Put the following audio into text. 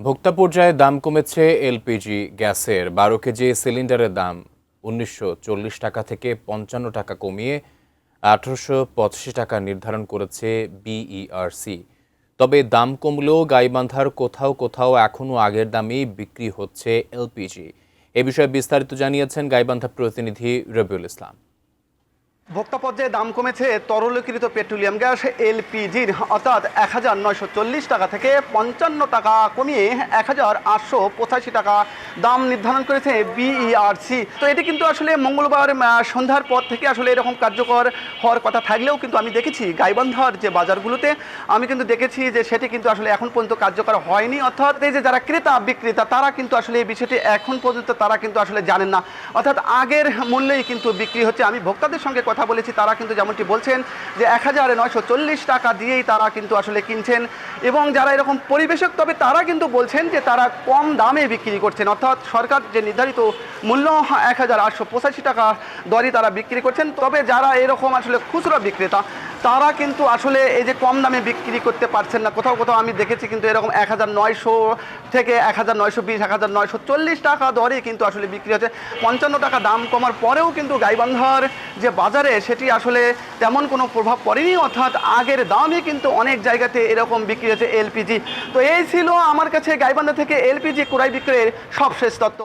ভোক্তা পর্যায়ে দাম কমেছে এলপিজি গ্যাসের ১২ কেজি সিলিন্ডারের দাম ১৯৪০ টাকা থেকে ৫৫ টাকা কমিয়ে ১৮৮৫ টাকা নির্ধারণ করেছে বিইআরসি। তবে দাম কমলেও গাইবান্ধার কোথাও কোথাও এখনও আগের দামেই বিক্রি হচ্ছে এলপিজি। এ বিষয়ে বিস্তারিত জানিয়েছেন গাইবান্ধা প্রতিনিধি রবিউল ইসলাম। ভোক্তা পর্যায়ে দাম কমেছে তরলীকৃত পেট্রোলিয়াম গ্যাস এলপিজির, অর্থাৎ ১৯৪০ টাকা থেকে ৫৫ টাকা কমিয়ে ১৮৮৫ টাকা দাম নির্ধারণ করেছে বিইআরসি। তো এটি কিন্তু আসলে মঙ্গলবার সন্ধ্যার পর থেকে আসলে এরকম কার্যকর হওয়ার কথা থাকলেও কিন্তু আমি দেখেছি গাইবান্ধার যে বাজারগুলোতে আমি কিন্তু দেখেছি যে সেটি কিন্তু আসলে এখন পর্যন্ত কার্যকর হয়নি। অর্থাৎ এই যে যারা ক্রেতা বিক্রেতা তারা কিন্তু আসলে এই বিষয়টি এখন পর্যন্ত তারা কিন্তু আসলে জানেন না, অর্থাৎ আগের মূল্যেই কিন্তু বিক্রি হচ্ছে। আমি ভোক্তাদের সঙ্গে কথা বলেছি, তারা কিন্তু যেমনটি বলছেন যে ১৯৪০ টাকা দিয়েই তারা কিন্তু আসলে কিনছেন, এবং যারা এরকম পরিবেশক তবে তারা কিন্তু বলছেন যে তারা কম দামে বিক্রি করছেন, অর্থাৎ সরকার যে নির্ধারিত মূল্য ১৮৮৫ টাকা দরই তারা বিক্রি করছেন। তবে যারা এরকম আসলে খুচরা বিক্রেতা তারা কিন্তু আসলে এই যে কম দামে বিক্রি করতে পারছেন না। কোথাও কোথাও আমি দেখেছি কিন্তু এরকম ১৯০০ থেকে ১৯২০, ১৯৪০ টাকা দরে কিন্তু আসলে বিক্রি হচ্ছে। ৫৫ টাকা দাম কমার পরেও কিন্তু গাইবান্ধার যে বাজারে সেটি আসলে তেমন কোনো প্রভাব পড়েনি, অর্থাৎ আগের দামই কিন্তু অনেক জায়গাতে এরকম বিক্রি হচ্ছে এলপিজি। তো এই ছিল আমার কাছে গাইবান্ধা থেকে এলপিজি ক্রয় বিক্রয়ের সবশেষ তথ্য।